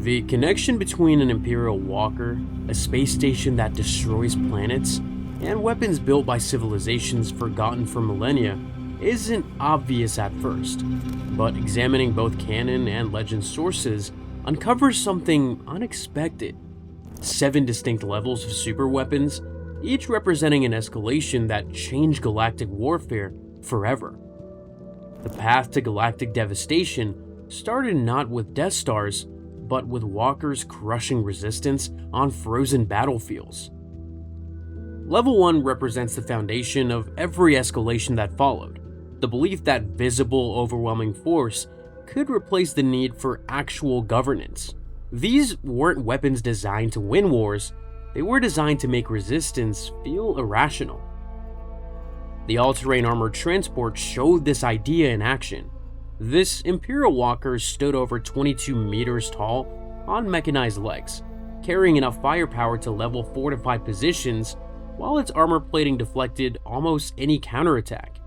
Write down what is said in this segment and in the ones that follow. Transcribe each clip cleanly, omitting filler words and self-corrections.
The connection between an Imperial walker, a space station that destroys planets, and weapons built by civilizations forgotten for millennia isn't obvious at first, but examining both canon and legend sources uncovers something unexpected. 7 distinct levels of superweapons, each representing an escalation that changed galactic warfare forever. The path to galactic devastation started not with Death Stars, but with walkers crushing resistance on frozen battlefields. Level 1 represents the foundation of every escalation that followed, the belief that visible, overwhelming force could replace the need for actual governance. These weren't weapons designed to win wars, they were designed to make resistance feel irrational. The all-terrain armored transport showed this idea in action. This Imperial walker stood over 22 meters tall on mechanized legs, carrying enough firepower to level fortified positions, while its armor plating deflected almost any counterattack.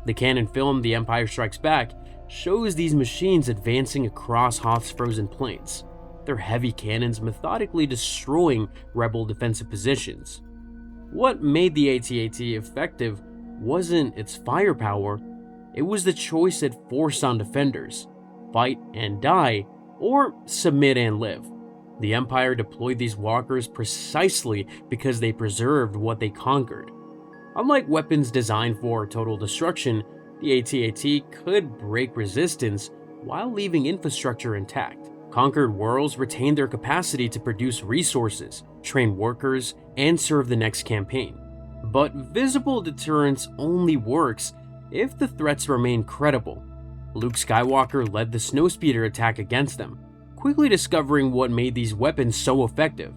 The Canon film The Empire Strikes Back shows these machines advancing across Hoth's frozen plains, their heavy cannons methodically destroying rebel defensive positions. What made the AT-AT effective wasn't its firepower, it was the choice it forced on defenders: fight and die, or submit and live. The Empire deployed these walkers precisely because they preserved what they conquered. Unlike weapons designed for total destruction, the AT-AT could break resistance while leaving infrastructure intact. Conquered worlds retained their capacity to produce resources, train workers, and serve the next campaign. But visible deterrence only works if the threats remain credible. Luke Skywalker led the Snowspeeder attack against them, quickly discovering what made these weapons so effective.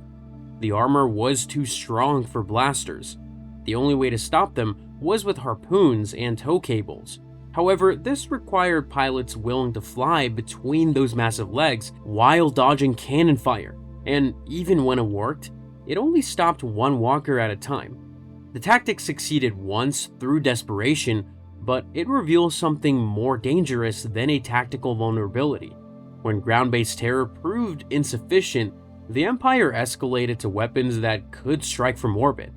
The armor was too strong for blasters. The only way to stop them was with harpoons and tow cables. However, this required pilots willing to fly between those massive legs while dodging cannon fire, and even when it worked, it only stopped one walker at a time. The tactic succeeded once through desperation, but it reveals something more dangerous than a tactical vulnerability. When ground-based terror proved insufficient, the Empire escalated to weapons that could strike from orbit.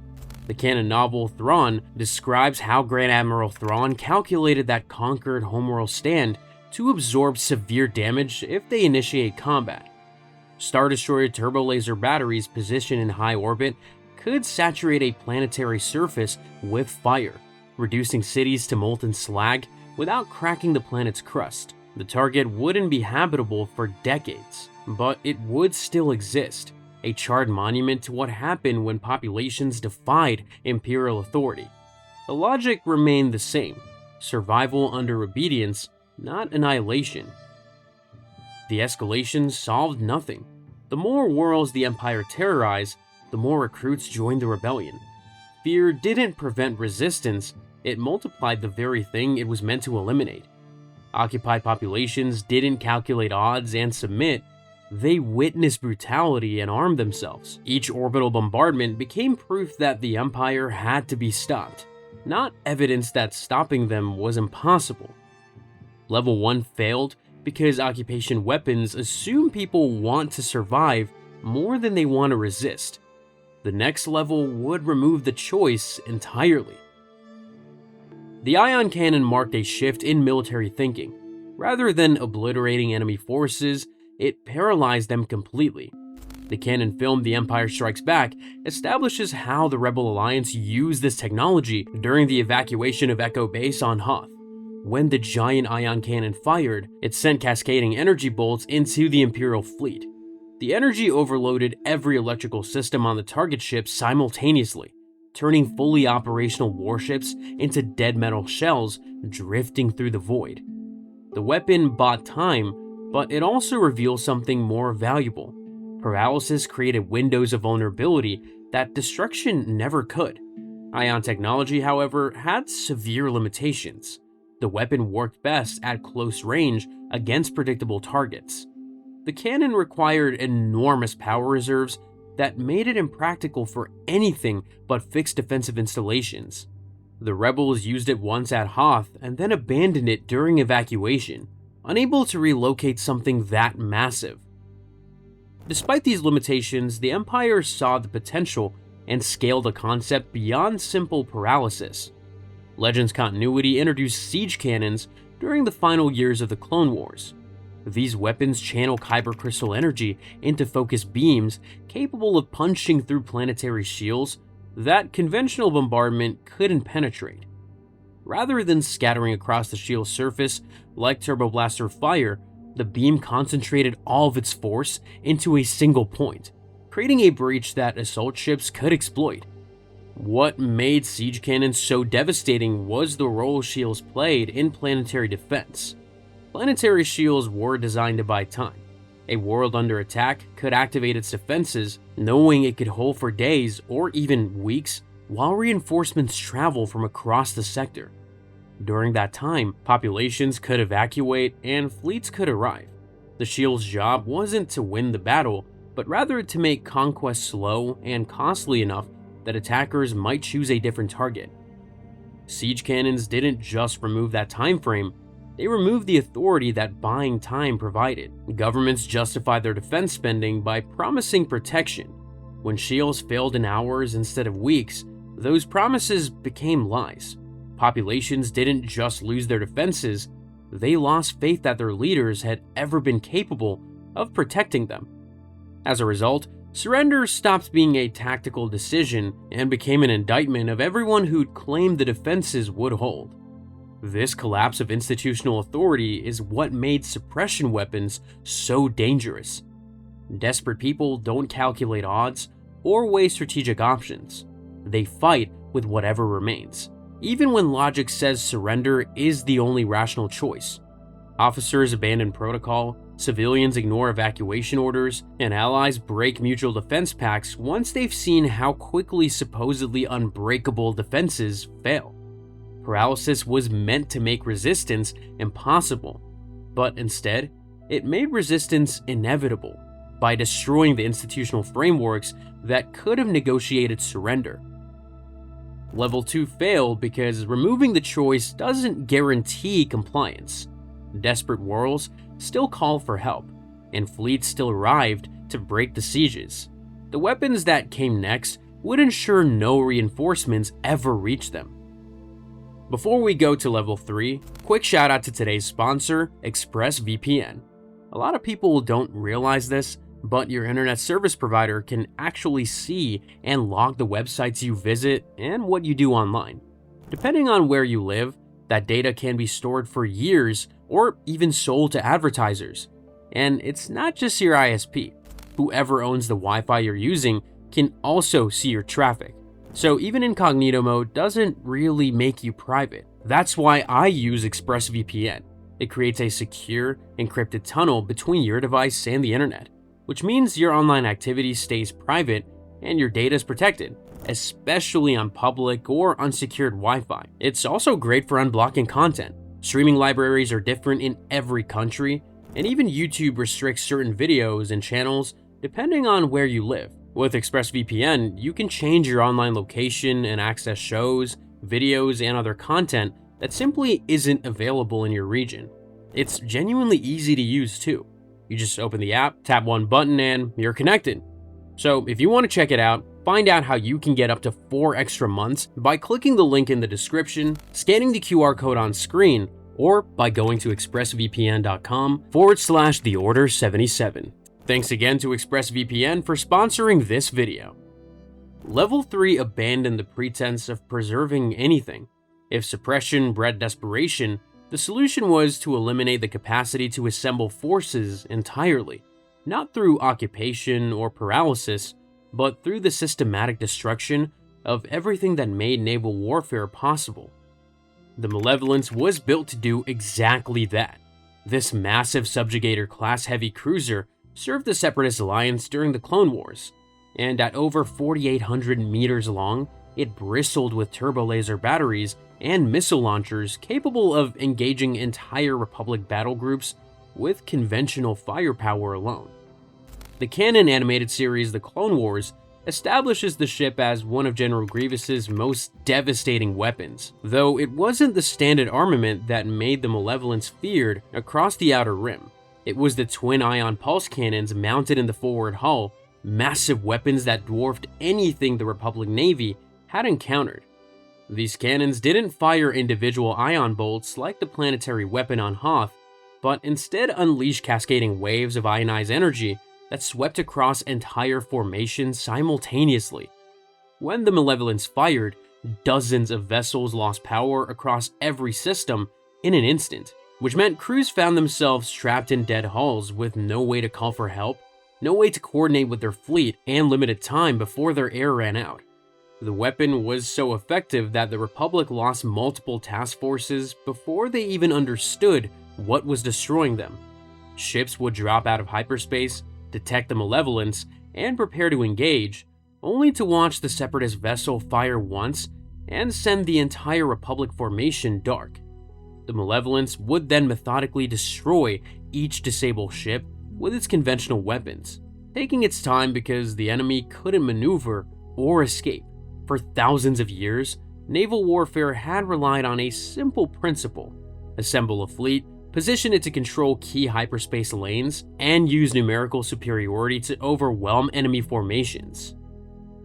The canon novel Thrawn describes how Grand Admiral Thrawn calculated that conquered homeworld stand to absorb severe damage if they initiate combat. Star Destroyer turbo laser batteries positioned in high orbit could saturate a planetary surface with fire, reducing cities to molten slag without cracking the planet's crust. The target wouldn't be habitable for decades, but it would still exist, a charred monument to what happened when populations defied Imperial authority. The logic remained the same: survival under obedience, not annihilation. The escalation solved nothing. The more worlds the Empire terrorized, the more recruits joined the rebellion. Fear didn't prevent resistance, it multiplied the very thing it was meant to eliminate. Occupied populations didn't calculate odds and submit, they witnessed brutality and armed themselves. Each orbital bombardment became proof that the Empire had to be stopped, not evidence that stopping them was impossible. Level 1 failed because occupation weapons assume people want to survive more than they want to resist. The next level would remove the choice entirely. The ion cannon marked a shift in military thinking. Rather than obliterating enemy forces, it paralyzed them completely. The Canon film The Empire Strikes Back establishes how the Rebel Alliance used this technology during the evacuation of Echo Base on Hoth. When the giant ion cannon fired, it sent cascading energy bolts into the Imperial fleet. The energy overloaded every electrical system on the target ship simultaneously, turning fully operational warships into dead metal shells drifting through the void. The weapon bought time, but it also reveals something more valuable. Paralysis created windows of vulnerability that destruction never could. Ion technology, however, had severe limitations. The weapon worked best at close range against predictable targets. The cannon required enormous power reserves that made it impractical for anything but fixed defensive installations. The rebels used it once at Hoth and then abandoned it during evacuation, unable to relocate something that massive. Despite these limitations, the Empire saw the potential and scaled the concept beyond simple paralysis. Legends Continuity introduced siege cannons during the final years of the Clone Wars. These weapons channel kyber crystal energy into focused beams capable of punching through planetary shields that conventional bombardment couldn't penetrate. Rather than scattering across the shield's surface like turboblaster fire, the beam concentrated all of its force into a single point, creating a breach that assault ships could exploit. What made siege cannons so devastating was the role shields played in planetary defense. Planetary shields were designed to buy time. A world under attack could activate its defenses, knowing it could hold for days or even weeks while reinforcements travel from across the sector. During that time, populations could evacuate and fleets could arrive. The shield's job wasn't to win the battle, but rather to make conquest slow and costly enough that attackers might choose a different target. Siege cannons didn't just remove that time frame, they removed the authority that buying time provided. Governments justified their defense spending by promising protection. When shields failed in hours instead of weeks, those promises became lies. Populations didn't just lose their defenses, they lost faith that their leaders had ever been capable of protecting them. As a result, surrender stopped being a tactical decision and became an indictment of everyone who'd claimed the defenses would hold. This collapse of institutional authority is what made suppression weapons so dangerous. Desperate people don't calculate odds or weigh strategic options. They fight with whatever remains, even when logic says surrender is the only rational choice. Officers abandon protocol, civilians ignore evacuation orders, and allies break mutual defense pacts once they've seen how quickly supposedly unbreakable defenses fail. Paralysis was meant to make resistance impossible, but instead, it made resistance inevitable by destroying the institutional frameworks that could have negotiated surrender. Level 2 failed because removing the choice doesn't guarantee compliance. Desperate worlds still called for help, and fleets still arrived to break the sieges. The weapons that came next would ensure no reinforcements ever reached them. Before we go to level 3, quick shout out to today's sponsor, ExpressVPN. A lot of people don't realize this, but your internet service provider can actually see and log the websites you visit and what you do online. Depending on where you live, that data can be stored for years or even sold to advertisers. And it's not just your ISP. Whoever owns the Wi-Fi you're using can also see your traffic. So even incognito mode doesn't really make you private. That's why I use ExpressVPN. It creates a secure, encrypted tunnel between your device and the internet, which means your online activity stays private and your data is protected, especially on public or unsecured Wi-Fi. It's also great for unblocking content. Streaming libraries are different in every country, and even YouTube restricts certain videos and channels depending on where you live. With ExpressVPN, you can change your online location and access shows, videos, and other content that simply isn't available in your region. It's genuinely easy to use too. You just open the app, tap one button, and you're connected. So if you want to check it out, find out how you can get up to 4 extra months by clicking the link in the description, scanning the QR code on screen, or by going to expressvpn.com/theorder77. Thanks again to ExpressVPN for sponsoring this video. Level 3 abandoned the pretense of preserving anything. If suppression bred desperation, the solution was to eliminate the capacity to assemble forces entirely, not through occupation or paralysis, but through the systematic destruction of everything that made naval warfare possible. The Malevolence was built to do exactly that. This massive subjugator-class heavy cruiser served the Separatist Alliance during the Clone Wars, and at over 4,800 meters long, it bristled with turbolaser batteries and missile launchers capable of engaging entire Republic battle groups with conventional firepower alone. The Canon animated series The Clone Wars establishes the ship as one of General Grievous's most devastating weapons, though it wasn't the standard armament that made the Malevolence feared across the Outer Rim. It was the twin ion pulse cannons mounted in the forward hull, massive weapons that dwarfed anything the Republic Navy had encountered. These cannons didn't fire individual ion bolts like the planetary weapon on Hoth, but instead unleashed cascading waves of ionized energy that swept across entire formations simultaneously. When the Malevolence fired, dozens of vessels lost power across every system in an instant, which meant crews found themselves trapped in dead hulls with no way to call for help, no way to coordinate with their fleet, and limited time before their air ran out. The weapon was so effective that the Republic lost multiple task forces before they even understood what was destroying them. Ships would drop out of hyperspace, detect the Malevolence, and prepare to engage, only to watch the Separatist vessel fire once and send the entire Republic formation dark. The Malevolence would then methodically destroy each disabled ship with its conventional weapons, taking its time because the enemy couldn't maneuver or escape. For thousands of years, naval warfare had relied on a simple principle: assemble a fleet, position it to control key hyperspace lanes, and use numerical superiority to overwhelm enemy formations.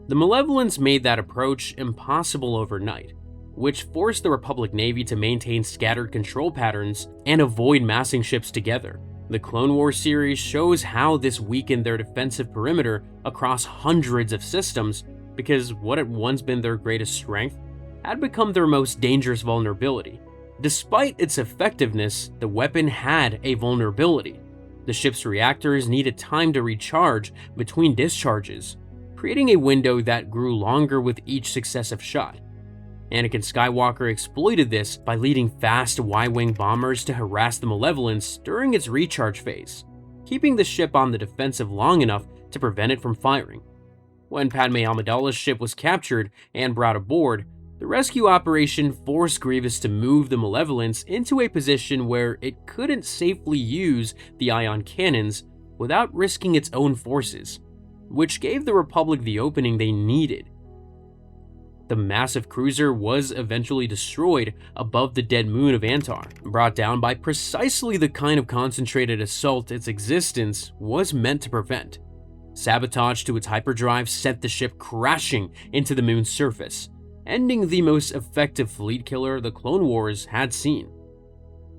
The Malevolence made that approach impossible overnight, which forced the Republic Navy to maintain scattered control patterns and avoid massing ships together. The Clone Wars series shows how this weakened their defensive perimeter across hundreds of systems, because what had once been their greatest strength had become their most dangerous vulnerability. Despite its effectiveness, the weapon had a vulnerability. The ship's reactors needed time to recharge between discharges, creating a window that grew longer with each successive shot. Anakin Skywalker exploited this by leading fast Y-wing bombers to harass the Malevolence during its recharge phase, keeping the ship on the defensive long enough to prevent it from firing. When Padme Amidala's ship was captured and brought aboard, the rescue operation forced Grievous to move the Malevolence into a position where it couldn't safely use the ion cannons without risking its own forces, which gave the Republic the opening they needed. The massive cruiser was eventually destroyed above the dead moon of Antar, brought down by precisely the kind of concentrated assault its existence was meant to prevent. Sabotage to its hyperdrive sent the ship crashing into the moon's surface, ending the most effective fleet killer the Clone Wars had seen.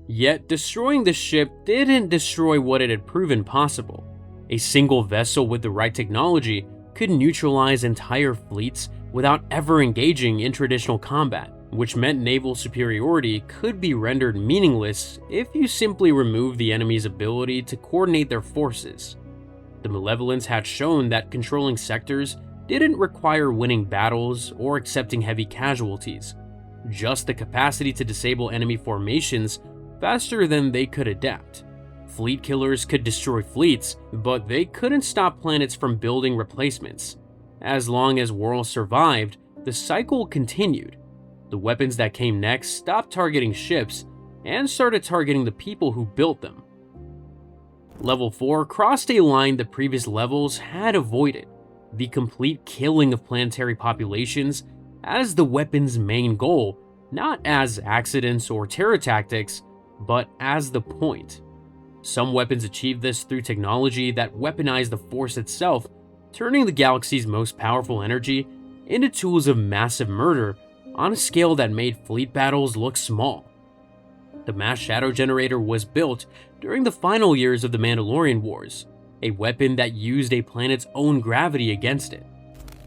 Yet, destroying the ship didn't destroy what it had proven possible. A single vessel with the right technology could neutralize entire fleets without ever engaging in traditional combat, which meant naval superiority could be rendered meaningless if you simply remove the enemy's ability to coordinate their forces. The Malevolence had shown that controlling sectors didn't require winning battles or accepting heavy casualties, just the capacity to disable enemy formations faster than they could adapt. Fleet killers could destroy fleets, but they couldn't stop planets from building replacements. As long as worlds survived, the cycle continued. The weapons that came next stopped targeting ships and started targeting the people who built them. Level 4 crossed a line the previous levels had avoided: the complete killing of planetary populations as the weapon's main goal, not as accidents or terror tactics, but as the point. Some weapons achieved this through technology that weaponized the Force itself, turning the galaxy's most powerful energy into tools of massive murder on a scale that made fleet battles look small. The Mass Shadow Generator was built during the final years of the Mandalorian Wars, a weapon that used a planet's own gravity against it.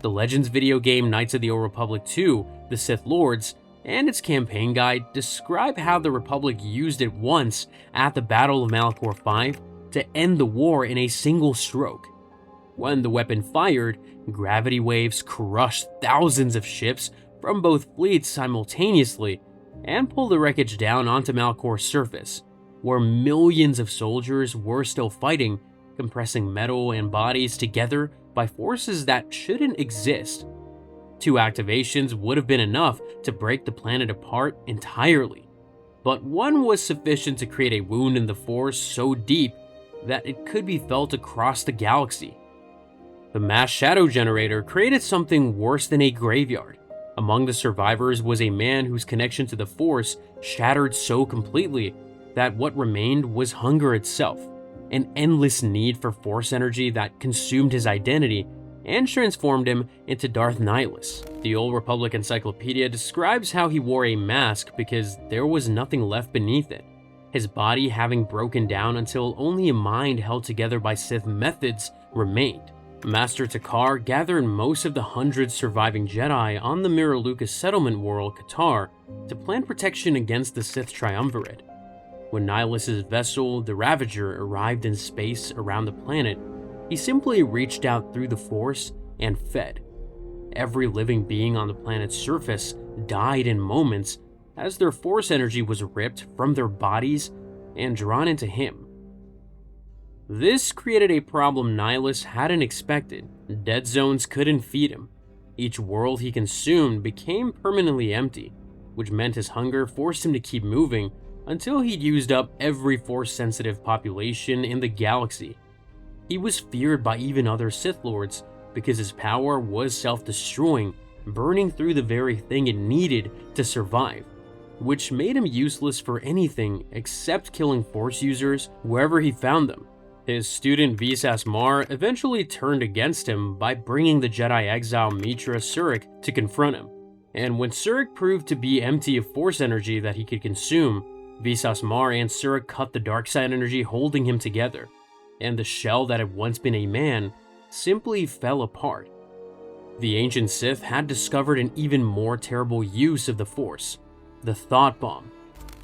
The Legends video game Knights of the Old Republic 2, The Sith Lords, and its campaign guide describe how the Republic used it once at the Battle of Malachor V to end the war in a single stroke. When the weapon fired, gravity waves crushed thousands of ships from both fleets simultaneously and pulled the wreckage down onto Malachor's surface, where millions of soldiers were still fighting, compressing metal and bodies together by forces that shouldn't exist. 2 activations would have been enough to break the planet apart entirely, but one was sufficient to create a wound in the Force so deep that it could be felt across the galaxy. The Mass Shadow Generator created something worse than a graveyard. Among the survivors was a man whose connection to the Force shattered so completely that what remained was hunger itself. an endless need for Force energy that consumed his identity and transformed him into Darth Nihilus. The Old Republic Encyclopedia describes how he wore a mask because there was nothing left beneath it, his body having broken down until only a mind held together by Sith methods remained. Master Takar gathered most of the 100 surviving Jedi on the Mirror Lucas settlement world, Qatar, to plan protection against the Sith Triumvirate. When Nihilus's vessel, the Ravager, arrived in space around the planet, he simply reached out through the Force and fed. Every living being on the planet's surface died in moments as their Force energy was ripped from their bodies and drawn into him. This created a problem Nihilus hadn't expected. Dead zones couldn't feed him. Each world he consumed became permanently empty, which meant his hunger forced him to keep moving until he'd used up every Force-sensitive population in the galaxy. He was feared by even other Sith Lords because his power was self-destroying, burning through the very thing it needed to survive, which made him useless for anything except killing Force users wherever he found them. His student Visas Mar eventually turned against him by bringing the Jedi exile Mitra Surik to confront him, and when Surik proved to be empty of Force energy that he could consume, Visas Mar and Surik cut the dark side energy holding him together, and the shell that had once been a man simply fell apart. The ancient Sith had discovered an even more terrible use of the Force, the Thought Bomb.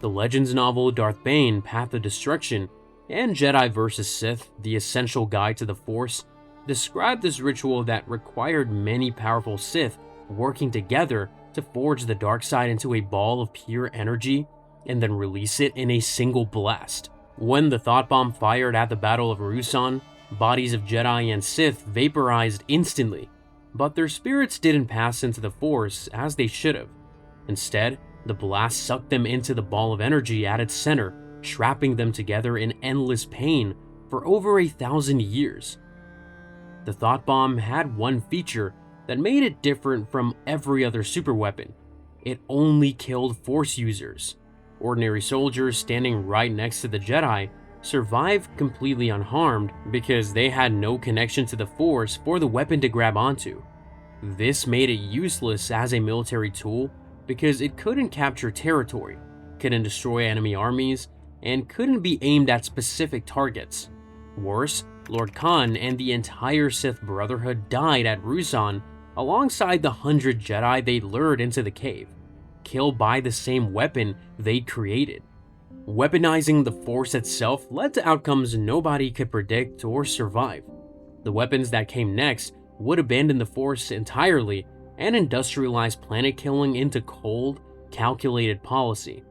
The Legends novel Darth Bane, Path of Destruction, and Jedi vs. Sith, The Essential Guide to the Force, described this ritual that required many powerful Sith working together to forge the dark side into a ball of pure energy and then release it in a single blast. When the Thought Bomb fired at the Battle of Ruusan, bodies of Jedi and Sith vaporized instantly, but their spirits didn't pass into the Force as they should have. Instead, the blast sucked them into the ball of energy at its center, trapping them together in endless pain for over 1,000 years. The Thought Bomb had one feature that made it different from every other superweapon. It only killed Force users. Ordinary soldiers standing right next to the Jedi survived completely unharmed because they had no connection to the Force for the weapon to grab onto. This made it useless as a military tool because it couldn't capture territory, couldn't destroy enemy armies, and couldn't be aimed at specific targets. Worse, Lord Khan and the entire Sith Brotherhood died at Ruusan alongside the 100 Jedi they'd lured into the cave, killed by the same weapon they'd created. Weaponizing the Force itself led to outcomes nobody could predict or survive. The weapons that came next would abandon the Force entirely and industrialize planet killing into cold, calculated policy.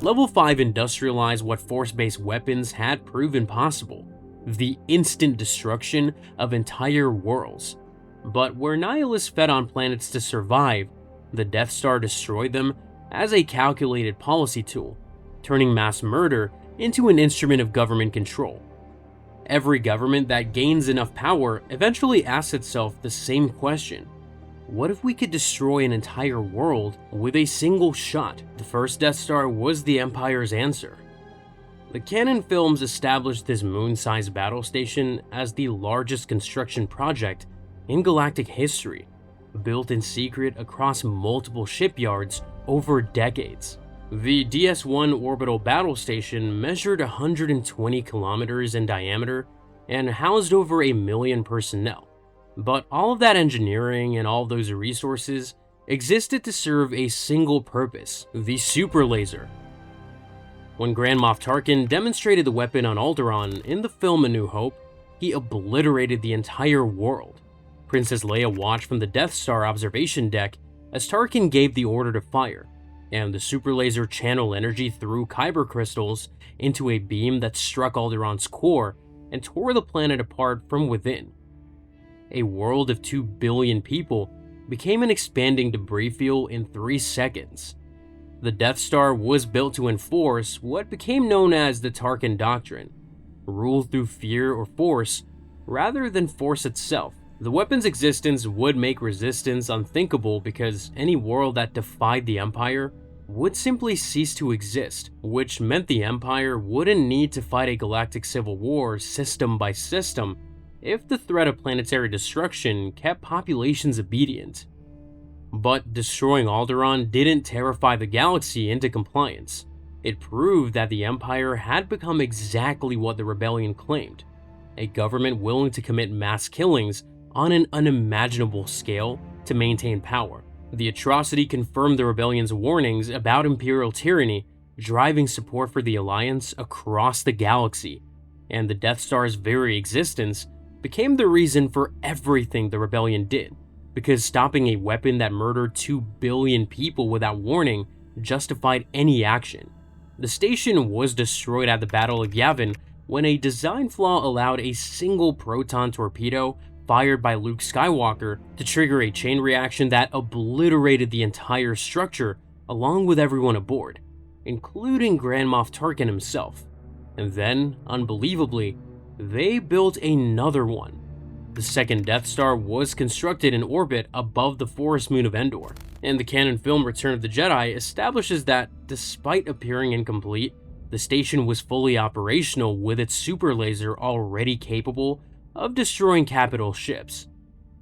Level 5 industrialized what Force-based weapons had proven possible: the instant destruction of entire worlds. But where Nihilus fed on planets to survive, the Death Star destroyed them as a calculated policy tool, turning mass murder into an instrument of government control. Every government that gains enough power eventually asks itself the same question: what if we could destroy an entire world with a single shot? The first Death Star was the Empire's answer. The Canon films established this moon-sized battle station as the largest construction project in galactic history, built in secret across multiple shipyards over decades. The DS-1 orbital battle station measured 120 kilometers in diameter and housed over 1 million personnel. But all of that engineering and all those resources existed to serve a single purpose: the super laser. When Grand Moff Tarkin demonstrated the weapon on Alderaan in the film A New Hope, he obliterated the entire world. Princess Leia watched from the Death Star observation deck as Tarkin gave the order to fire, and the super laser channeled energy through kyber crystals into a beam that struck Alderaan's core and tore the planet apart from within. A world of 2 billion people became an expanding debris field in 3 seconds. The Death Star was built to enforce what became known as the Tarkin Doctrine: rule through fear or force, rather than force itself. The weapon's existence would make resistance unthinkable because any world that defied the Empire would simply cease to exist, which meant the Empire wouldn't need to fight a galactic civil war system by system if the threat of planetary destruction kept populations obedient. But destroying Alderaan didn't terrify the galaxy into compliance. It proved that the Empire had become exactly what the rebellion claimed, a government willing to commit mass killings on an unimaginable scale to maintain power. The atrocity confirmed the rebellion's warnings about Imperial tyranny, driving support for the Alliance across the galaxy, and the Death Star's very existence became the reason for everything the rebellion did, because stopping a weapon that murdered 2 billion people without warning justified any action. The station was destroyed at the Battle of Yavin when a design flaw allowed a single proton torpedo fired by Luke Skywalker to trigger a chain reaction that obliterated the entire structure along with everyone aboard, including Grand Moff Tarkin himself. And then, unbelievably, they built another one. The second Death Star was constructed in orbit above the forest moon of Endor, and the Canon film Return of the Jedi establishes that, despite appearing incomplete, the station was fully operational with its super laser already capable of destroying capital ships.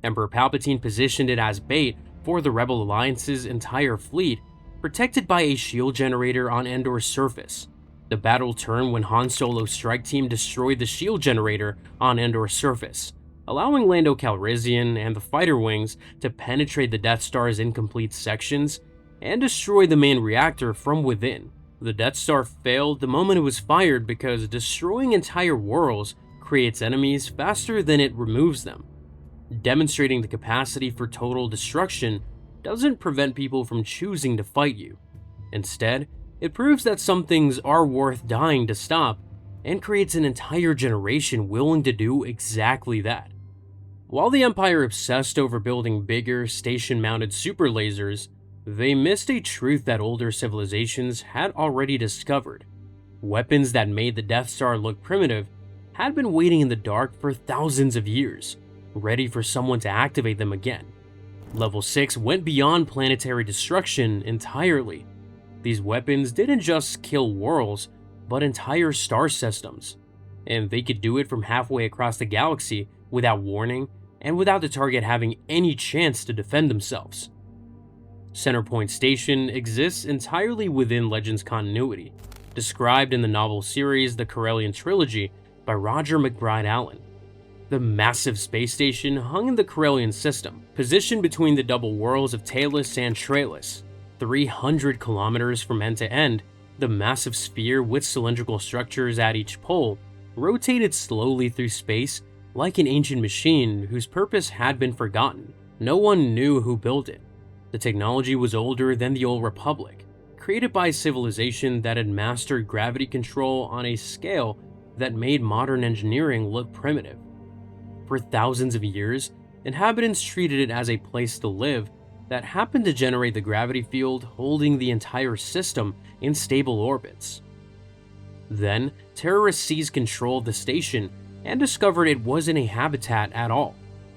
Emperor Palpatine positioned it as bait for the Rebel Alliance's entire fleet, protected by a shield generator on Endor's surface. The battle turned when Han Solo's strike team destroyed the shield generator on Endor's surface, allowing Lando Calrissian and the fighter wings to penetrate the Death Star's incomplete sections and destroy the main reactor from within. The Death Star failed the moment it was fired because destroying entire worlds creates enemies faster than it removes them. Demonstrating the capacity for total destruction doesn't prevent people from choosing to fight you. Instead, it proves that some things are worth dying to stop and creates an entire generation willing to do exactly that. While the Empire obsessed over building bigger, station-mounted super lasers, they missed a truth that older civilizations had already discovered. Weapons that made the Death Star look primitive had been waiting in the dark for thousands of years, ready for someone to activate them again. Level 6 went beyond planetary destruction entirely. These weapons didn't just kill worlds, but entire star systems, and they could do it from halfway across the galaxy without warning and without the target having any chance to defend themselves. Centerpoint Station exists entirely within Legends continuity, described in the novel series The Corellian Trilogy by Roger McBride Allen. The massive space station hung in the Corellian system, positioned between the double worlds of Talos and Traelus. 300 kilometers from end to end, the massive sphere with cylindrical structures at each pole rotated slowly through space like an ancient machine whose purpose had been forgotten. No one knew who built it. The technology was older than the Old Republic, created by a civilization that had mastered gravity control on a scale that made modern engineering look primitive. For thousands of years, inhabitants treated it as a place to live that happened to generate the gravity field holding the entire system in stable orbits. Then, terrorists seized control of the station and discovered it wasn't a habitat at all.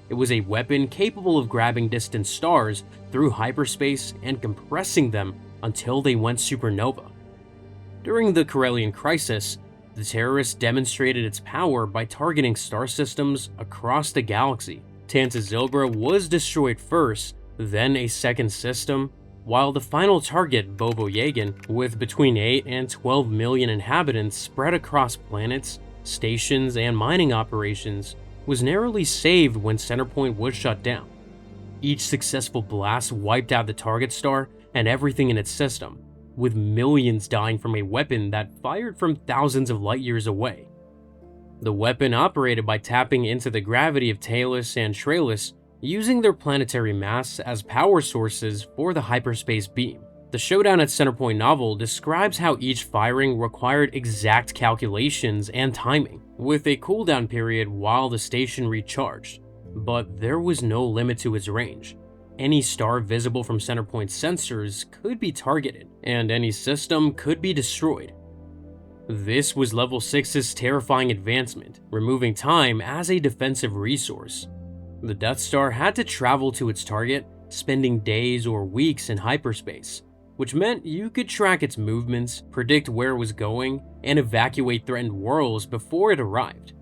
It was a weapon capable of grabbing distant stars through hyperspace and compressing them until they went supernova. During the Corellian Crisis, the terrorists demonstrated its power by targeting star systems across the galaxy. Tantive Zilbra was destroyed first, then a second system, while the final target, Bobo Yagan, with between 8 and 12 million inhabitants spread across planets, stations, and mining operations, was narrowly saved when Centerpoint was shut down. Each successful blast wiped out the target star and everything in its system, with millions dying from a weapon that fired from thousands of light years away. The weapon operated by tapping into the gravity of Talos and Traelus, using their planetary mass as power sources for the hyperspace beam. The Showdown at Centerpoint novel describes how each firing required exact calculations and timing, with a cooldown period while the station recharged, but there was no limit to its range. Any star visible from Centerpoint's sensors could be targeted, and any system could be destroyed. This was Level 6's terrifying advancement, removing time as a defensive resource. The Death Star had to travel to its target, spending days or weeks in hyperspace, which meant you could track its movements, predict where it was going, and evacuate threatened worlds before it arrived.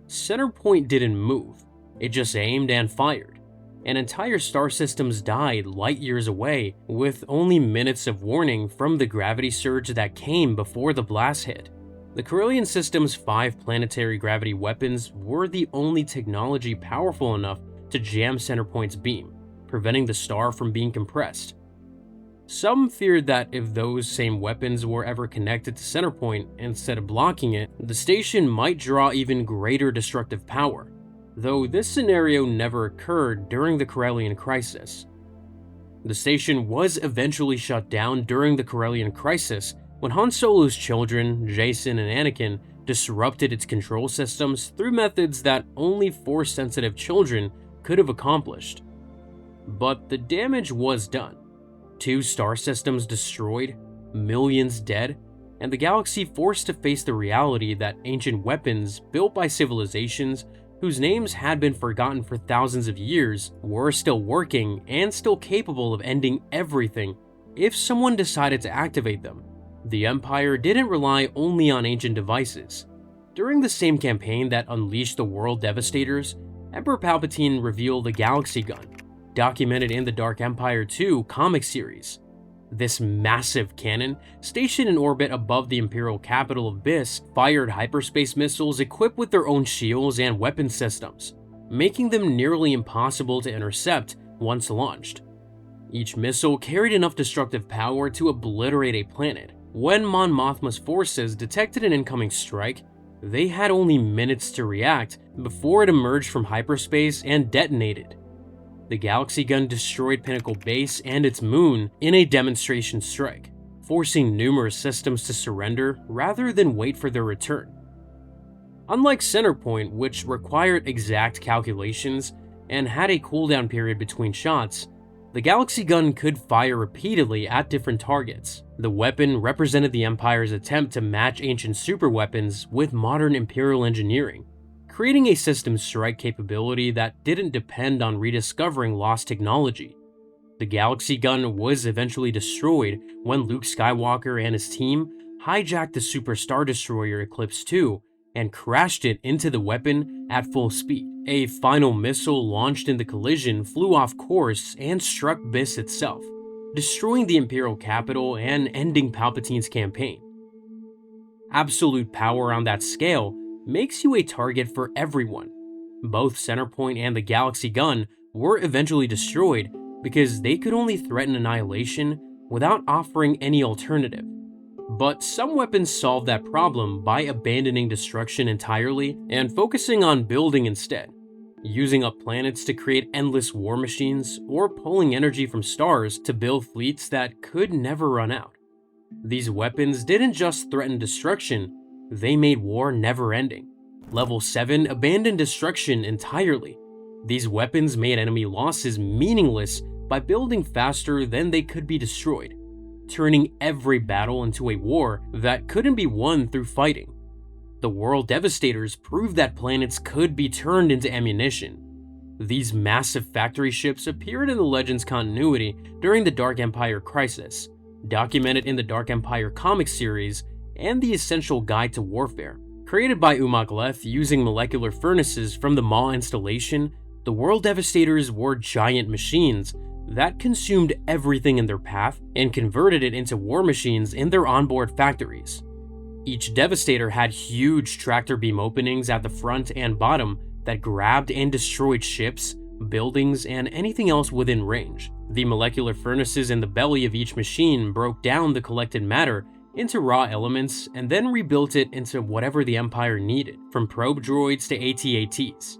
Centerpoint didn't move, it just aimed and fired, and entire star systems died light years away with only minutes of warning from the gravity surge that came before the blast hit. The Corellian system's 5 planetary gravity weapons were the only technology powerful enough to jam Centerpoint's beam, preventing the star from being compressed. Some feared that if those same weapons were ever connected to Centerpoint instead of blocking it, the station might draw even greater destructive power, though this scenario never occurred during the Corellian crisis. The station was eventually shut down during the Corellian crisis when Han Solo's children, Jason and Anakin, disrupted its control systems through methods that only Force-sensitive children could have accomplished. But the damage was done. 2 star systems destroyed, millions dead, and the galaxy forced to face the reality that ancient weapons built by civilizations whose names had been forgotten for thousands of years were still working and still capable of ending everything if someone decided to activate them. The Empire didn't rely only on ancient devices. During the same campaign that unleashed the world Devastators, Emperor Palpatine revealed the Galaxy Gun, documented in the Dark Empire 2 comic series. This massive cannon, stationed in orbit above the Imperial capital of Biss, fired hyperspace missiles equipped with their own shields and weapon systems, making them nearly impossible to intercept once launched. Each missile carried enough destructive power to obliterate a planet. When Mon Mothma's forces detected an incoming strike, they had only minutes to react before it emerged from hyperspace and detonated. The Galaxy Gun destroyed Pinnacle Base and its moon in a demonstration strike, forcing numerous systems to surrender rather than wait for their return. Unlike Centerpoint, which required exact calculations and had a cooldown period between shots, the Galaxy Gun could fire repeatedly at different targets. The weapon represented the Empire's attempt to match ancient superweapons with modern Imperial engineering, creating a system strike capability that didn't depend on rediscovering lost technology. The Galaxy Gun was eventually destroyed when Luke Skywalker and his team hijacked the Super Star Destroyer Eclipse II and crashed it into the weapon at full speed. A final missile launched in the collision flew off course and struck Biss itself, destroying the Imperial capital and ending Palpatine's campaign. Absolute power on that scale makes you a target for everyone. Both Centerpoint and the Galaxy Gun were eventually destroyed because they could only threaten annihilation without offering any alternative. But some weapons solved that problem by abandoning destruction entirely and focusing on building instead, using up planets to create endless war machines or pulling energy from stars to build fleets that could never run out. These weapons didn't just threaten destruction, they made war never-ending. Level 7 abandoned destruction entirely. These weapons made enemy losses meaningless by building faster than they could be destroyed, turning every battle into a war that couldn't be won through fighting. The world Devastators proved that planets could be turned into ammunition. These massive factory ships appeared in the Legends continuity during the Dark Empire crisis, documented in the Dark Empire comic series and the Essential Guide to Warfare. Created by Umagleth using molecular furnaces from the Maw installation, the world Devastators were giant machines that consumed everything in their path and converted it into war machines in their onboard factories. Each Devastator had huge tractor beam openings at the front and bottom that grabbed and destroyed ships, buildings, and anything else within range. The molecular furnaces in the belly of each machine broke down the collected matter into raw elements and then rebuilt it into whatever the Empire needed, from probe droids to AT-ATs.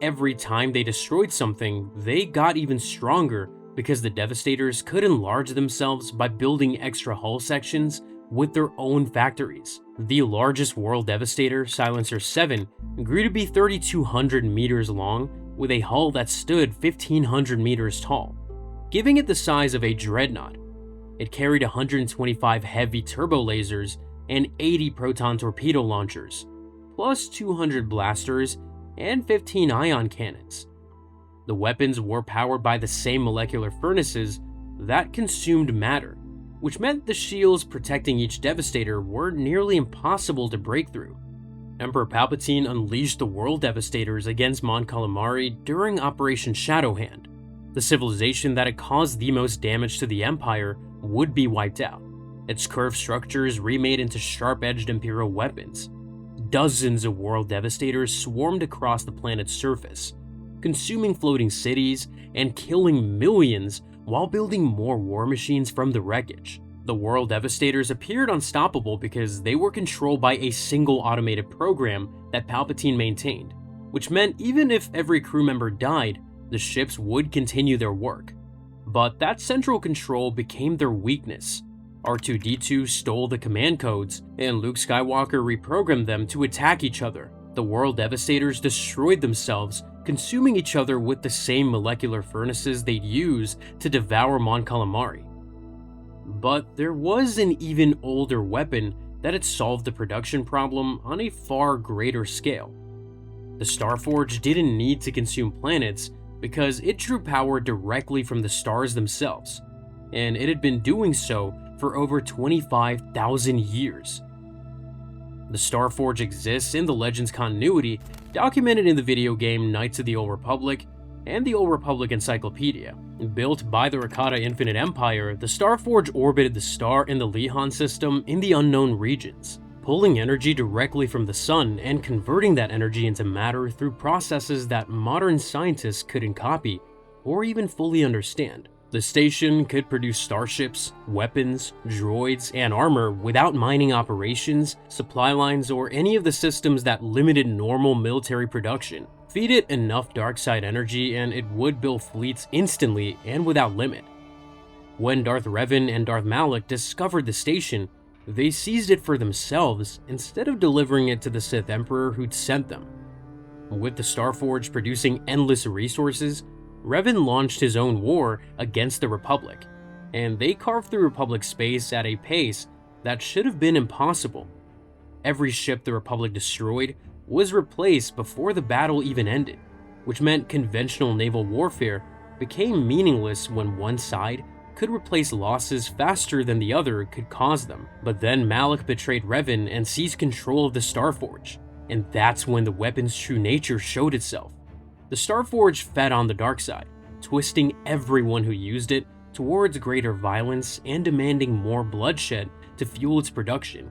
Every time they destroyed something, they got even stronger because the Devastators could enlarge themselves by building extra hull sections with their own factories. The largest world Devastator, Silencer 7, grew to be 3,200 meters long with a hull that stood 1,500 meters tall, giving it the size of a dreadnought. It carried 125 heavy turbo lasers and 80 proton torpedo launchers, plus 200 blasters and 15 ion cannons. The weapons were powered by the same molecular furnaces that consumed matter, which meant the shields protecting each Devastator were nearly impossible to break through. Emperor Palpatine unleashed the World Devastators against Mon Calamari during Operation Shadowhand. The civilization that had caused the most damage to the Empire would be wiped out, its curved structures remade into sharp-edged Imperial weapons. Dozens of World Devastators swarmed across the planet's surface, consuming floating cities and killing millions while building more war machines from the wreckage. The World Devastators appeared unstoppable because they were controlled by a single automated program that Palpatine maintained, which meant even if every crew member died, the ships would continue their work. But that central control became their weakness. R2-D2 stole the command codes, and Luke Skywalker reprogrammed them to attack each other. The World Devastators destroyed themselves, consuming each other with the same molecular furnaces they'd use to devour Mon Calamari. But there was an even older weapon that had solved the production problem on a far greater scale. The Starforge didn't need to consume planets because it drew power directly from the stars themselves, and it had been doing so for over 25,000 years. The Starforge exists in the Legends continuity, documented in the video game Knights of the Old Republic and the Old Republic Encyclopedia. Built by the Rakata Infinite Empire, the Starforge orbited the star in the Lehon system in the unknown regions, pulling energy directly from the sun and converting that energy into matter through processes that modern scientists couldn't copy or even fully understand. The station could produce starships, weapons, droids, and armor without mining operations, supply lines, or any of the systems that limited normal military production. Feed it enough dark-side energy and it would build fleets instantly and without limit. When Darth Revan and Darth Malak discovered the station, they seized it for themselves instead of delivering it to the Sith Emperor who'd sent them. With the Starforge producing endless resources, Revan launched his own war against the Republic, and they carved through Republic space at a pace that should have been impossible. Every ship the Republic destroyed was replaced before the battle even ended, which meant conventional naval warfare became meaningless when one side could replace losses faster than the other could cause them. But then Malak betrayed Revan and seized control of the Starforge, and that's when the weapon's true nature showed itself. The Starforge fed on the dark side, twisting everyone who used it towards greater violence and demanding more bloodshed to fuel its production.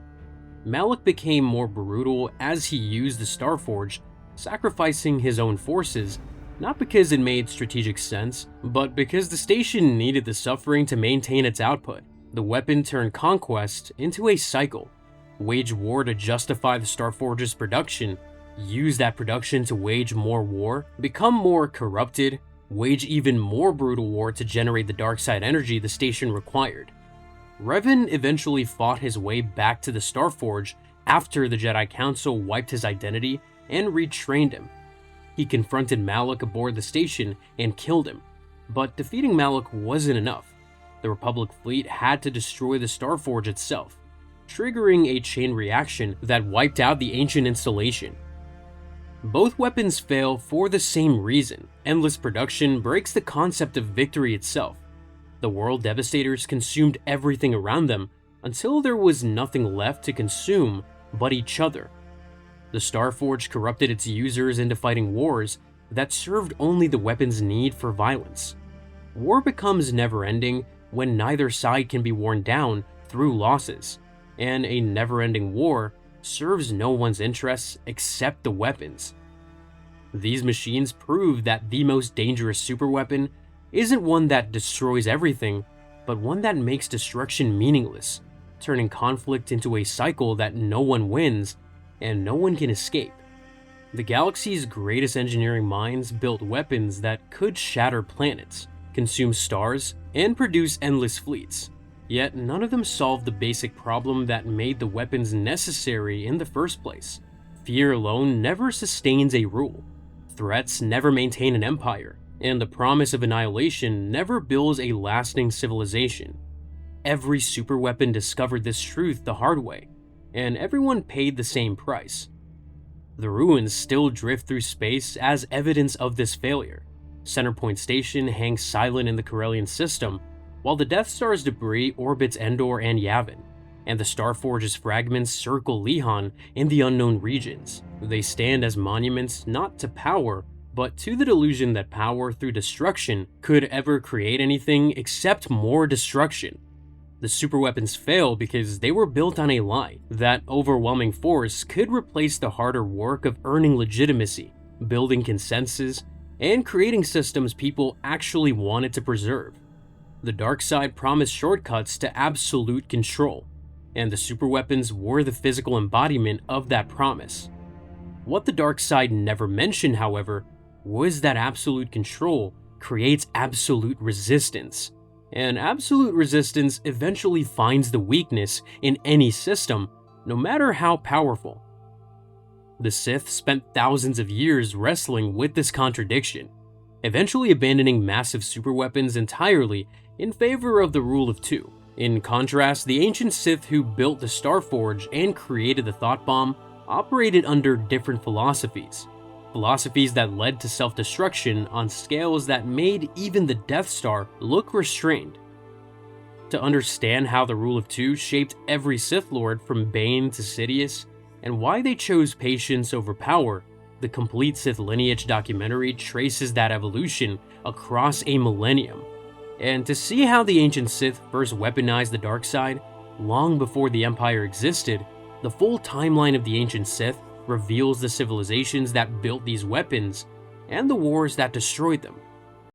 Malak became more brutal as he used the Starforge, sacrificing his own forces, not because it made strategic sense, but because the station needed the suffering to maintain its output. The weapon turned conquest into a cycle. Wage war to justify the Starforge's production, use that production to wage more war, become more corrupted, wage even more brutal war to generate the dark side energy the station required. Revan eventually fought his way back to the Starforge after the Jedi Council wiped his identity and retrained him. He confronted Malak aboard the station and killed him, but defeating Malak wasn't enough. The Republic fleet had to destroy the Starforge itself, triggering a chain reaction that wiped out the ancient installation. Both weapons fail for the same reason. Endless production breaks the concept of victory itself. The World Devastators consumed everything around them until there was nothing left to consume but each other. The Starforge corrupted its users into fighting wars that served only the weapon's need for violence. War becomes never-ending when neither side can be worn down through losses, and a never-ending war serves no one's interests except the weapons. These machines prove that the most dangerous superweapon isn't one that destroys everything, but one that makes destruction meaningless, turning conflict into a cycle that no one wins and no one can escape. The galaxy's greatest engineering minds built weapons that could shatter planets, consume stars, and produce endless fleets. Yet none of them solved the basic problem that made the weapons necessary in the first place. Fear alone never sustains a rule. Threats never maintain an empire, and the promise of annihilation never builds a lasting civilization. Every superweapon discovered this truth the hard way, and everyone paid the same price. The ruins still drift through space as evidence of this failure. Centerpoint Station hangs silent in the Corellian system, while the Death Star's debris orbits Endor and Yavin, and the Starforge's fragments circle Lehon in the unknown regions. They stand as monuments not to power, but to the delusion that power through destruction could ever create anything except more destruction. The superweapons fail because they were built on a lie that overwhelming force could replace the harder work of earning legitimacy, building consensus, and creating systems people actually wanted to preserve. The dark side promised shortcuts to absolute control, and the superweapons were the physical embodiment of that promise. What the dark side never mentioned, however, was that absolute control creates absolute resistance, and absolute resistance eventually finds the weakness in any system, no matter how powerful. The Sith spent thousands of years wrestling with this contradiction, eventually abandoning massive superweapons entirely in favor of the rule of two. In contrast, the ancient Sith who built the Starforge and created the Thought Bomb operated under different philosophies that led to self-destruction on scales that made even the Death Star look restrained. To understand how the Rule of Two shaped every Sith Lord from Bane to Sidious, and why they chose patience over power, the Complete Sith Lineage documentary traces that evolution across a millennium. And to see how the ancient Sith first weaponized the dark side, long before the Empire existed, the full timeline of the ancient Sith reveals the civilizations that built these weapons and the wars that destroyed them.